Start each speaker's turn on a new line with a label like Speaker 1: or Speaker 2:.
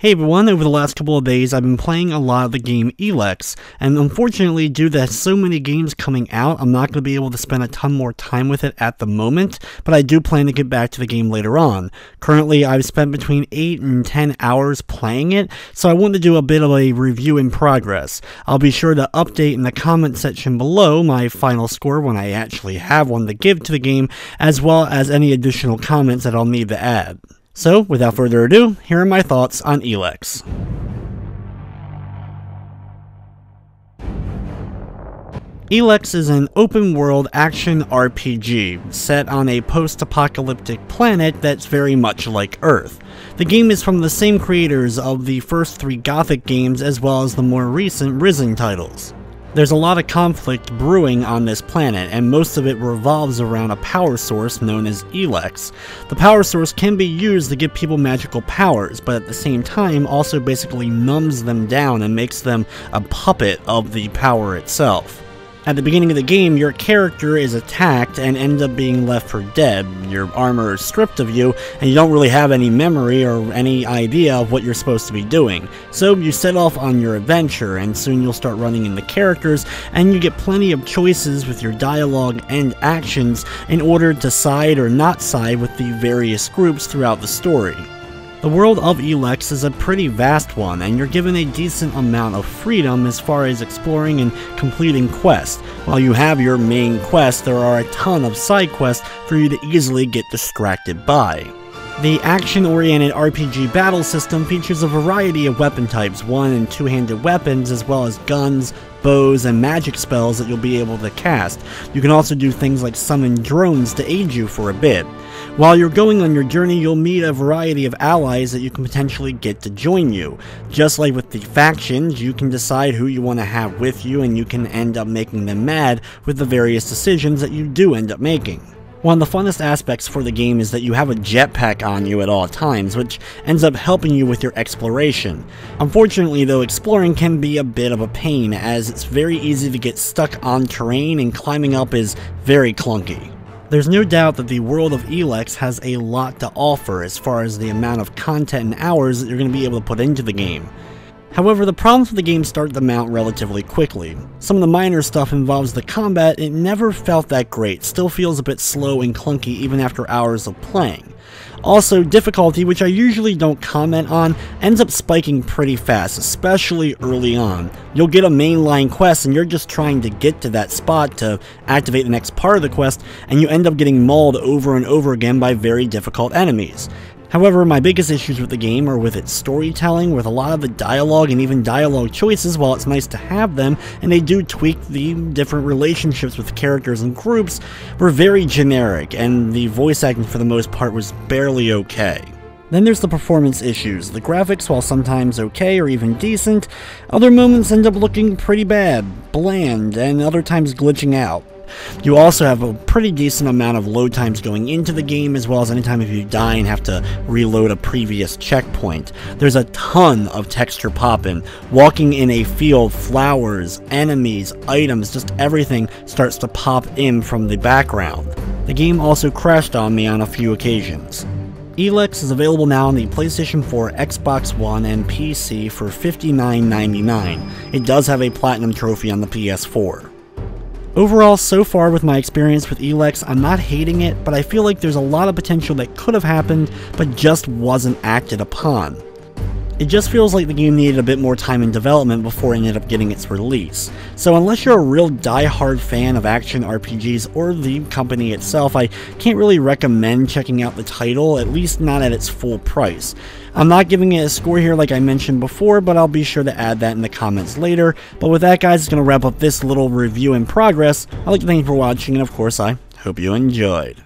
Speaker 1: Hey everyone, over the last couple of days I've been playing a lot of the game Elex, and unfortunately due to so many games coming out, I'm not going to be able to spend a ton more time with it at the moment, but I do plan to get back to the game later on. Currently I've spent between 8 and 10 hours playing it, so I want to do a bit of a review in progress. I'll be sure to update in the comment section below my final score when I actually have one to give to the game, as well as any additional comments that I'll need to add. So, without further ado, here are my thoughts on Elex. Elex is an open-world action RPG set on a post-apocalyptic planet that's very much like Earth. The game is from the same creators of the first 3 Gothic games as well as the more recent Risen titles. There's a lot of conflict brewing on this planet, and most of it revolves around a power source known as Elex. The power source can be used to give people magical powers, but at the same time also basically numbs them down and makes them a puppet of the power itself. At the beginning of the game, your character is attacked and ends up being left for dead. Your armor is stripped of you, and you don't really have any memory or any idea of what you're supposed to be doing. So you set off on your adventure, and soon you'll start running into characters, and you get plenty of choices with your dialogue and actions in order to side or not side with the various groups throughout the story. The world of Elex is a pretty vast one, and you're given a decent amount of freedom as far as exploring and completing quests. While you have your main quest, there are a ton of side quests for you to easily get distracted by. The action-oriented RPG battle system features a variety of weapon types, one- and two-handed weapons, as well as guns, bows, and magic spells that you'll be able to cast. You can also do things like summon drones to aid you for a bit. While you're going on your journey, you'll meet a variety of allies that you can potentially get to join you. Just like with the factions, you can decide who you want to have with you, and you can end up making them mad with the various decisions that you do end up making. One of the funnest aspects for the game is that you have a jetpack on you at all times, which ends up helping you with your exploration. Unfortunately though, exploring can be a bit of a pain, as it's very easy to get stuck on terrain and climbing up is very clunky. There's no doubt that the world of Elex has a lot to offer as far as the amount of content and hours that you're going to be able to put into the game. However, the problems with the game start to mount relatively quickly. Some of the minor stuff involves the combat. It never felt that great, still feels a bit slow and clunky even after hours of playing. Also, difficulty, which I usually don't comment on, ends up spiking pretty fast, especially early on. You'll get a mainline quest and you're just trying to get to that spot to activate the next part of the quest, and you end up getting mauled over and over again by very difficult enemies. However, my biggest issues with the game are with its storytelling, with a lot of the dialogue and even dialogue choices. While it's nice to have them, and they do tweak the different relationships with characters and groups, were very generic, and the voice acting for the most part was barely okay. Then there's the performance issues. The graphics, while sometimes okay or even decent, other moments end up looking pretty bad, bland, and other times glitching out. You also have a pretty decent amount of load times going into the game, as well as anytime if you die and have to reload a previous checkpoint. There's a ton of texture popping. Walking in a field, flowers, enemies, items, just everything starts to pop in from the background. The game also crashed on me on a few occasions. Elex is available now on the PlayStation 4, Xbox One, and PC for $59.99. It does have a Platinum trophy on the PS4. Overall, so far with my experience with Elex, I'm not hating it, but I feel like there's a lot of potential that could have happened, but just wasn't acted upon. It just feels like the game needed a bit more time in development before it ended up getting its release. So unless you're a real die-hard fan of action RPGs or the company itself, I can't really recommend checking out the title, at least not at its full price. I'm not giving it a score here like I mentioned before, but I'll be sure to add that in the comments later. But with that, guys, it's going to wrap up this little review in progress. I'd like to thank you for watching, and of course I hope you enjoyed.